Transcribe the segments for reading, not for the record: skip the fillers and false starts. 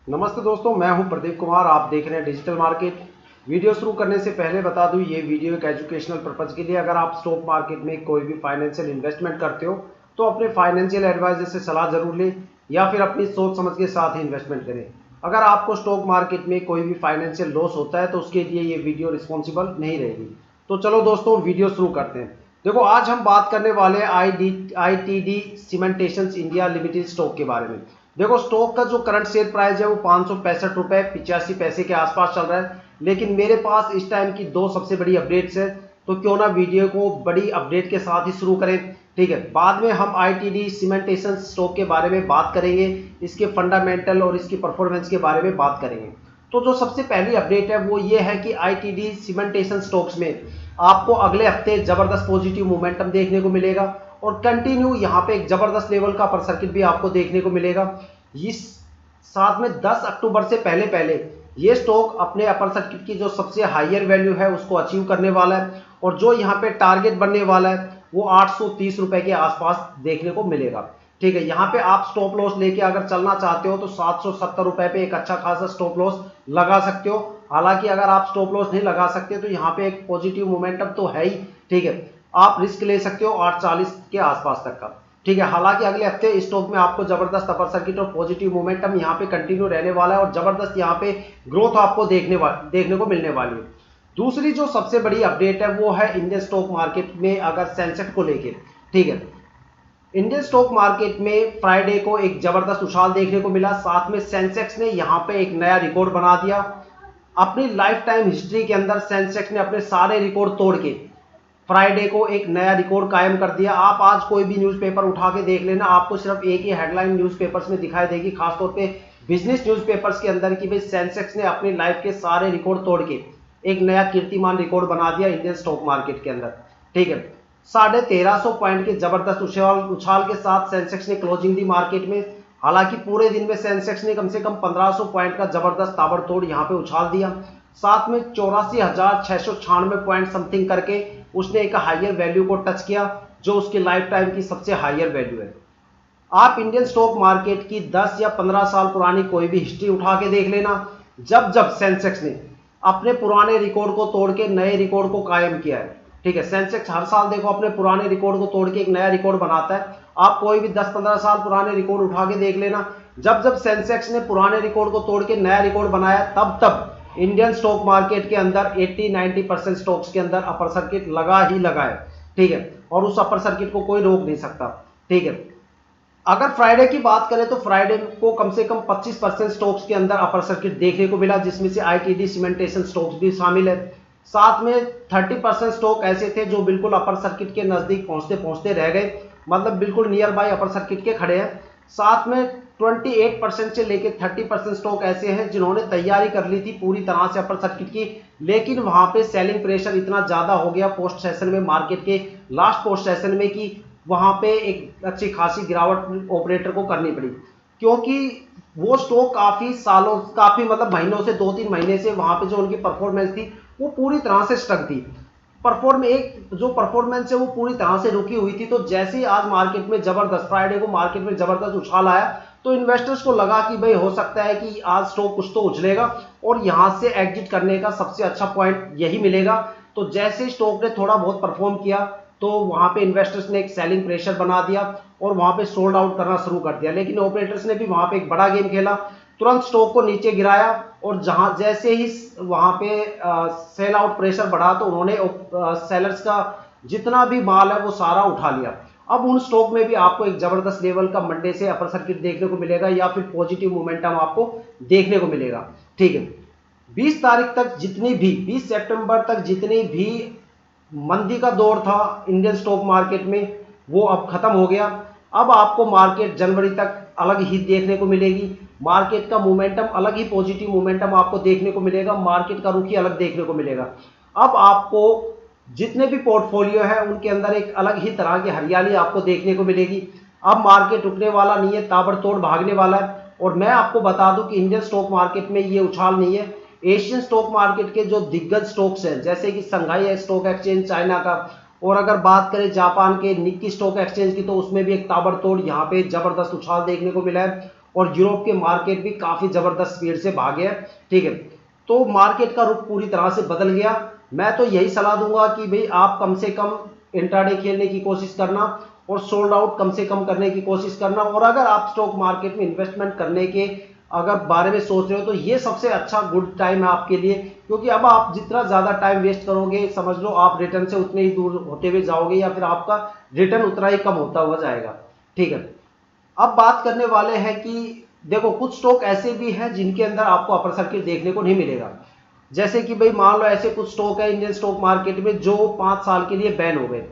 नमस्ते दोस्तों, मैं हूं प्रदीप कुमार। आप देख रहे हैं डिजिटल मार्केट। वीडियो शुरू करने से पहले बता दूं, ये वीडियो एक एजुकेशनल पर्पज के लिए। अगर आप स्टॉक मार्केट में कोई भी फाइनेंशियल इन्वेस्टमेंट करते हो तो अपने फाइनेंशियल एडवाइजर से सलाह जरूर लें या फिर अपनी सोच समझ के साथ ही इन्वेस्टमेंट करें। अगर आपको स्टॉक मार्केट में कोई भी फाइनेंशियल लॉस होता है तो उसके लिए ये वीडियो रिस्पॉन्सिबल नहीं रहेगी। तो चलो दोस्तों, वीडियो शुरू करते हैं। देखो, आज हम बात करने वाले ITD सीमेंटेशंस इंडिया लिमिटेड स्टॉक के बारे में। देखो, स्टॉक का जो करंट शेयर प्राइस है वो 565 रुपए 85 पैसे के आसपास चल रहा है। लेकिन मेरे पास इस टाइम की दो सबसे बड़ी अपडेट्स है, तो क्यों ना वीडियो को बड़ी अपडेट के साथ ही शुरू करें। ठीक है, बाद में हम ITD सीमेंटेशन स्टॉक के बारे में बात करेंगे, इसके फंडामेंटल और इसकी परफॉर्मेंस के बारे में बात करेंगे। तो जो सबसे पहली अपडेट है वो ये है कि ITD सीमेंटेशन स्टॉक्स में आपको अगले हफ्ते जबरदस्त पॉजिटिव मोमेंटम देखने को मिलेगा और कंटिन्यू यहाँ पे एक जबरदस्त लेवल का अपर सर्किट भी आपको देखने को मिलेगा। इस साथ में 10 अक्टूबर से पहले पहले ये स्टॉक अपने अपर सर्किट की जो सबसे हाईयर वैल्यू है उसको अचीव करने वाला है और जो यहाँ पे टारगेट बनने वाला है वो 830 रुपए के आसपास देखने को मिलेगा। ठीक है, यहाँ पे आप स्टॉप लॉस लेके अगर चलना चाहते हो तो 770 रुपए पे एक अच्छा खासा स्टॉप लॉस लगा सकते हो। हालांकि अगर आप स्टॉप लॉस नहीं लगा सकते तो यहाँ पे एक पॉजिटिव मोमेंटम तो है ही। ठीक है, आप रिस्क ले सकते हो 840 के आसपास तक का। ठीक है, हालांकि अगले हफ्ते इस स्टॉक में आपको जबरदस्त अपर सर्किट और पॉजिटिव मोमेंटम यहाँ पे कंटिन्यू रहने वाला है और जबरदस्त यहाँ पे ग्रोथ आपको देखने को मिलने वाली है। दूसरी जो सबसे बड़ी अपडेट है वो है इंडियन स्टॉक मार्केट में अगर सेंसेक्स को लेके। ठीक है, इंडियन स्टॉक मार्केट में फ्राइडे को एक जबरदस्त उछाल देखने को मिला। साथ में सेंसेक्स ने यहाँ पे एक नया रिकॉर्ड बना दिया। अपनी लाइफ टाइम हिस्ट्री के अंदर सेंसेक्स ने अपने सारे रिकॉर्ड तोड़ के फ्राइडे को एक नया रिकॉर्ड कायम कर दिया। आप आज कोई भी न्यूज़पेपर उठा के देख लेना, आपको सिर्फ एक ही हेडलाइन न्यूज़पेपर्स में दिखाई देगी, खासतौर पे बिजनेस न्यूज़पेपर्स के अंदर, कि भाई सेंसेक्स ने अपनी लाइफ के सारे रिकॉर्ड तोड़ के एक नया कीर्तिमान रिकॉर्ड बना दिया इंडियन स्टॉक मार्केट के अंदर। ठीक है, 1350 पॉइंट के जबरदस्त उछाल के साथ सेंसेक्स ने क्लोजिंग दी मार्केट में। हालांकि पूरे दिन में सेंसेक्स ने कम से कम 1500 पॉइंट का जबरदस्त ताबड़तोड़ यहाँ पे उछाल दिया। साथ में 84,696 पॉइंट समथिंग करके उसने एक हायर वैल्यू को टच किया जो उसकी लाइफ टाइम की सबसे हायर वैल्यू है। आप इंडियन स्टॉक मार्केट की 10 या 15 साल पुरानी कोई भी हिस्ट्री उठा के देख लेना, जब जब सेंसेक्स ने अपने पुराने रिकॉर्ड को तोड़ के नए रिकॉर्ड को कायम किया है। ठीक है, सेंसेक्स हर साल देखो अपने पुराने रिकॉर्ड को तोड़ के एक नया रिकॉर्ड बनाता है। आप कोई भी 10-15 साल पुराने रिकॉर्ड उठा के देख लेना, जब जब सेंसेक्स ने पुराने रिकॉर्ड को तोड़ के नया रिकॉर्ड बनाया तब तब इंडियन स्टॉक मार्केट के अंदर 80-90% स्टॉक्स के अंदर अपर सर्किट लगा ही लगा है। ठीक है, और उस अपर सर्किट को कोई रोक नहीं सकता। ठीक है, अगर फ्राइडे की बात करें तो फ्राइडे को कम से कम 25% स्टॉक्स के अंदर अपर सर्किट देखने को मिला, जिसमें से ITD सीमेंटेशन स्टॉक्स भी शामिल है। साथ में 30% स्टॉक ऐसे थे जो बिल्कुल अपर सर्किट के नजदीक पहुंचते पहुंचते रह गए, मतलब बिल्कुल नियर बाय अपर सर्किट के खड़े हैं। साथ में 28% से लेकर 30% स्टॉक ऐसे हैं जिन्होंने तैयारी कर ली थी पूरी तरह से अपर सर्किट की, लेकिन वहां पे सेलिंग प्रेशर इतना ज्यादा हो गया पोस्ट सेशन में, मार्केट के लास्ट पोस्ट सेशन में, कि वहां पे एक अच्छी खासी गिरावट ऑपरेटर को करनी पड़ी, क्योंकि वो स्टॉक काफी मतलब महीनों से 2-3 महीने से वहां पे जो उनकी परफॉर्मेंस थी वो पूरी तरह से स्टक थी। जो परफॉर्मेंस है वो पूरी तरह से रुकी हुई थी। तो जैसे ही आज मार्केट में जबरदस्त फ्राइडे को मार्केट में जबरदस्त उछाल आया तो इन्वेस्टर्स को लगा कि भाई हो सकता है कि आज स्टॉक कुछ तो उछलेगा और यहां से एग्जिट करने का सबसे अच्छा पॉइंट यही मिलेगा। तो जैसे स्टॉक ने थोड़ा बहुत परफॉर्म किया तो वहां पे इन्वेस्टर्स ने एक सेलिंग प्रेशर बना दिया और वहां पे सोल्ड आउट करना शुरू कर दिया। लेकिन ऑपरेटर्स ने भी वहां पे एक बड़ा गेम खेला, तुरंत स्टॉक को नीचे गिराया और जहां जैसे ही वहां पे सेल आउट प्रेशर बढ़ा तो उन्होंने सेलर्स का जितना भी माल है वो सारा उठा लिया। अब उन स्टॉक में भी आपको एक जबरदस्त लेवल का मंडे से अपर सर्किट देखने को मिलेगा या फिर पॉजिटिव मोमेंटम आपको देखने को मिलेगा। ठीक है, 20 तारीख तक 20 सितंबर तक जितनी भी मंदी का दौर था इंडियन स्टॉक मार्केट में वो अब खत्म हो गया। अब आपको मार्केट जनवरी तक अलग ही देखने को मिलेगी, मार्केट का मोमेंटम अलग ही पॉजिटिव मोमेंटम आपको देखने को मिलेगा, मार्केट का रुख ही अलग देखने को मिलेगा। अब आपको जितने भी पोर्टफोलियो है उनके अंदर एक अलग ही तरह की हरियाली आपको देखने को मिलेगी। अब मार्केट रुकने वाला नहीं है, ताबड़तोड़ भागने वाला है। और मैं आपको बता दूं कि इंडियन स्टॉक मार्केट में ये उछाल नहीं है, एशियन स्टॉक मार्केट के जो दिग्गज स्टॉक्स हैं जैसे कि संघाई स्टॉक एक्सचेंज चाइना का, और अगर बात करें जापान के निक्की स्टॉक एक्सचेंज की तो उसमें भी एक ताबड़तोड़ यहाँ पे जबरदस्त उछाल देखने को मिला है। और यूरोप के मार्केट भी काफी जबरदस्त स्पीड से भागे हैं। ठीक है, तो मार्केट का रुख पूरी तरह से बदल गया। मैं तो यही सलाह दूंगा कि भाई आप कम से कम इंट्राडे खेलने की कोशिश करना और सोल्ड आउट कम से कम करने की कोशिश करना। और अगर आप स्टॉक मार्केट में इन्वेस्टमेंट करने के अगर बारे में सोच रहे हो तो ये सबसे अच्छा गुड टाइम है आपके लिए, क्योंकि अब आप जितना ज्यादा टाइम वेस्ट करोगे समझ लो आप रिटर्न से उतने ही दूर होते हुए जाओगे, या फिर आपका रिटर्न उतना ही कम होता हुआ जाएगा। ठीक है, अब बात करने वाले हैं कि देखो कुछ स्टॉक ऐसे भी हैं जिनके अंदर आपको अपर सर्किट देखने को नहीं मिलेगा। जैसे कि भाई मान लो ऐसे कुछ स्टॉक है इंडियन स्टॉक मार्केट में जो 5 साल के लिए बैन हो गए।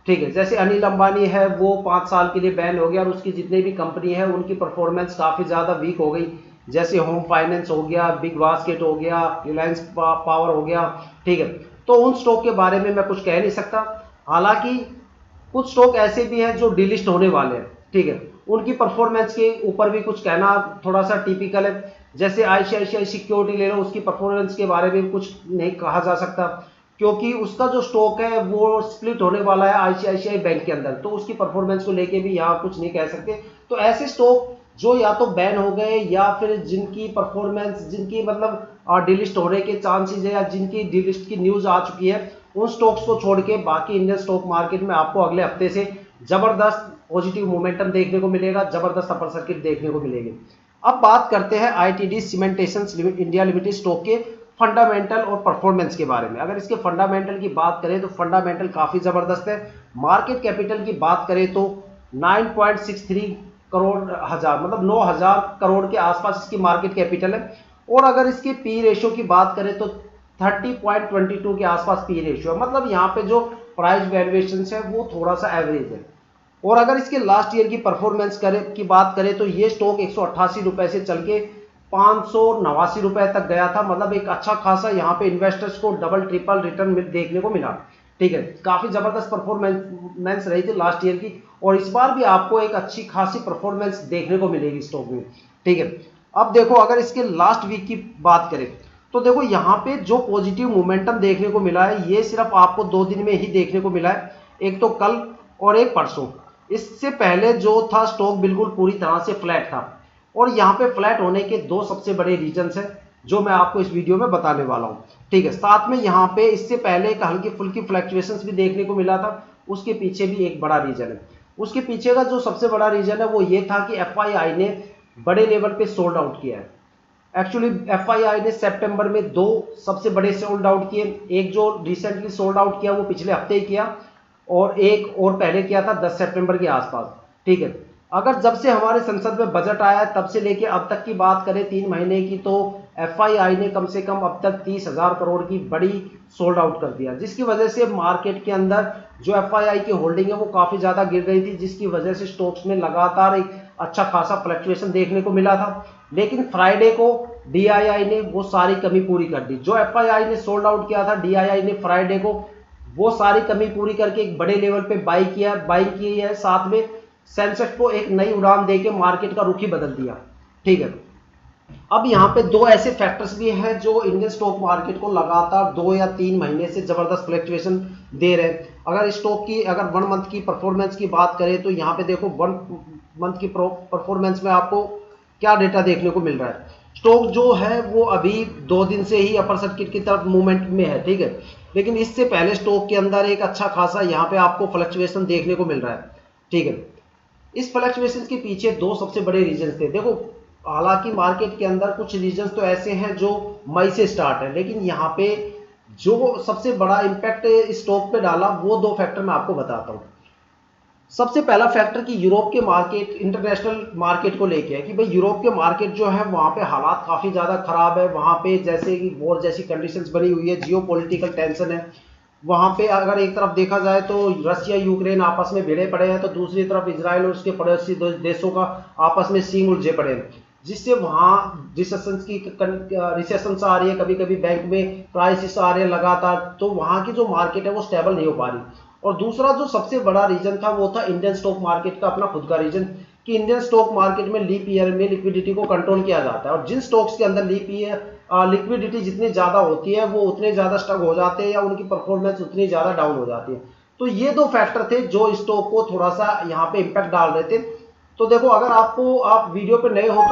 ठीक है, जैसे अनिल अंबानी है वो 5 साल के लिए बैन हो गया और उसकी जितनी भी कंपनी है उनकी परफॉर्मेंस काफी ज्यादा वीक हो गई। जैसे होम फाइनेंस हो गया, बिग बास्केट हो गया, रिलायंस पावर हो गया। ठीक है, तो उन स्टॉक के बारे में मैं कुछ कह नहीं सकता। हालांकि कुछ स्टॉक ऐसे भी हैं जो डिलिस्ट होने वाले हैं। ठीक है, उनकी परफॉर्मेंस के ऊपर भी कुछ कहना थोड़ा सा टिपिकल है। जैसे आईसीआईसीआई सिक्योरिटी ले लो, उसकी परफॉर्मेंस के बारे में कुछ नहीं कहा जा सकता, क्योंकि उसका जो स्टॉक है वो स्प्लिट होने वाला है आईसीआईसीआई बैंक के अंदर, तो उसकी परफॉर्मेंस को लेके भी यहाँ कुछ नहीं कह सकते। तो ऐसे स्टॉक जो या तो बैन हो गए या फिर जिनकी परफॉर्मेंस जिनकी मतलब डिलिस्ट होने के चांसेस है या जिनकी डिलिस्ट की न्यूज आ चुकी है, उन स्टॉक्स को छोड़ के बाकी इंडियन स्टॉक मार्केट में आपको अगले हफ्ते से जबरदस्त पॉजिटिव मोमेंटम देखने को मिलेगा, जबरदस्त अपर सर्किट देखने को मिलेगी। अब बात करते हैं आईटीडी सीमेंटेशंस इंडिया लिमिटेड स्टॉक के फंडामेंटल और परफॉर्मेंस के बारे में। अगर इसके फंडामेंटल की बात करें तो फंडामेंटल काफी जबरदस्त है। मार्केट कैपिटल की बात करें तो 9.63 करोड़ हजार मतलब 9,000 करोड़ के आसपास इसकी मार्केट कैपिटल है। और अगर इसकी पी रेशियो की बात करें तो 30.22 के आसपास पी रेशियो है, मतलब यहाँ पे जो प्राइस वैल्यूएशन है वो थोड़ा सा एवरेज है। और अगर इसके लास्ट ईयर की परफॉर्मेंस की बात करें तो ये स्टॉक 188 रुपए से चल के 589 रुपए तक गया था, मतलब एक अच्छा खासा यहाँ पे इन्वेस्टर्स को डबल ट्रिपल रिटर्न देखने को मिला। ठीक है, काफी जबरदस्त परफॉर्मेंस रही थी लास्ट ईयर की, और इस बार भी आपको एक अच्छी खासी परफॉर्मेंस देखने को मिलेगी स्टॉक में। ठीक है, अब देखो अगर इसके लास्ट वीक की बात करें तो देखो यहाँ पे जो पॉजिटिव मोमेंटम देखने को मिला है ये सिर्फ आपको 2 दिन में ही देखने को मिला है, एक तो कल और एक परसों। इससे पहले जो था स्टॉक बिल्कुल पूरी तरह से फ्लैट था, और यहाँ पे फ्लैट होने के 2 सबसे बड़े रीजंस हैं जो मैं आपको इस वीडियो में बताने वाला हूँ। ठीक है, साथ में यहाँ पे इससे पहले एक हल्की फुल्की फ्लक्चुएशंस भी देखने को मिला था, उसके पीछे भी एक बड़ा रीजन है। उसके पीछे का जो सबसे बड़ा रीजन है वो ये था कि एफआईआई ने बड़े लेवल पे सोल्ड आउट किया है। एक्चुअली एफआईआई ने सितंबर में 2 सबसे बड़े सोल्ड आउट किए, एक जो रिसेंटली सोल्ड आउट किया वो पिछले हफ्ते ही किया, और एक और पहले किया था 10 सितंबर के आसपास। ठीक है, अगर जब से हमारे संसद में बजट आया है तब से लेके अब तक की बात करें 3 महीने की, तो एफआईआई ने कम से कम अब तक 30,000 करोड़ की बड़ी सोल्ड आउट कर दिया, जिसकी वजह से मार्केट के अंदर जो एफआईआई की होल्डिंग है वो काफी ज्यादा गिर गई थी, जिसकी वजह से स्टॉक्स में लगातार एक अच्छा खासा फ्लक्चुएशन देखने को मिला था। लेकिन फ्राइडे को डीआईआई ने वो सारी कमी पूरी कर दी, जो एफआईआई ने सोल्ड आउट किया था डीआईआई ने फ्राइडे को वो सारी कमी पूरी करके एक बड़े लेवल पे बाइंग की है। साथ में सेंसेक्स को एक नई उड़ान देके मार्केट का रुख ही बदल दिया। ठीक है, अब यहाँ पे 2 ऐसे फैक्टर्स भी हैं जो इंडियन स्टॉक मार्केट को लगातार 2 या 3 महीने से जबरदस्त फ्लक्चुएशन दे रहे हैं। अगर स्टॉक की अगर 1 मंथ की परफॉर्मेंस की बात करें तो यहाँ पे देखो 1 मंथ की परफॉर्मेंस में आपको क्या डेटा देखने को मिल रहा है। स्टॉक जो है वो अभी 2 दिन से ही अपर सर्किट की तरफ मूवमेंट में है। ठीक है, लेकिन इससे पहले स्टॉक के अंदर एक अच्छा खासा यहाँ पे आपको फ्लक्चुएशन देखने को मिल रहा है। ठीक है, इस फ्लक्चुएशन के पीछे 2 सबसे बड़े रीजन थे। देखो हालांकि मार्केट के अंदर कुछ रीजन तो ऐसे हैं जो मई से स्टार्ट है, लेकिन यहाँ पे जो सबसे बड़ा इंपैक्ट स्टॉक पे डाला वो 2 फैक्टर मैं आपको बताता हूँ। सबसे पहला फैक्टर कि यूरोप के मार्केट इंटरनेशनल मार्केट को लेके है कि भाई यूरोप के मार्केट जो है वहां पे हालात काफी ज्यादा खराब है। वहां पे जैसे कि वॉर जैसी कंडीशंस बनी हुई है, जियोपॉलिटिकल टेंशन है। वहां पे अगर एक तरफ देखा जाए तो रसिया यूक्रेन आपस में भिड़े पड़े हैं, तो दूसरी तरफ इजराइल और उसके पड़ोसी देशों का आपस में सींग उलझे पड़े हैं, जिससे वहां रिसेशंस आ रही है, कभी कभी बैंक में क्राइसिस आ रहे हैं लगातार। तो वहां की जो मार्केट है वो स्टेबल नहीं हो पा रही। और दूसरा जो सबसे बड़ा रीजन था वो था इंडियन स्टॉक मार्केट का अपना खुद का रीजन, कि इंडियन स्टॉक मार्केट में लीप ईयर में लिक्विडिटी को कंट्रोल किया जाता है, और जिन स्टॉक्स के अंदर लीप ईयर लिक्विडिटी जितनी ज्यादा होती है वो उतने ज्यादा स्टक हो जाते हैं या उनकी परफॉर्मेंस उतनी ज्यादा डाउन हो जाती है। तो ये 2 फैक्टर थे जो स्टॉक को थोड़ा सा यहाँ पे इम्पैक्ट डाल रहे थे। तो देखो, अगर आप वीडियो पे नए हो तो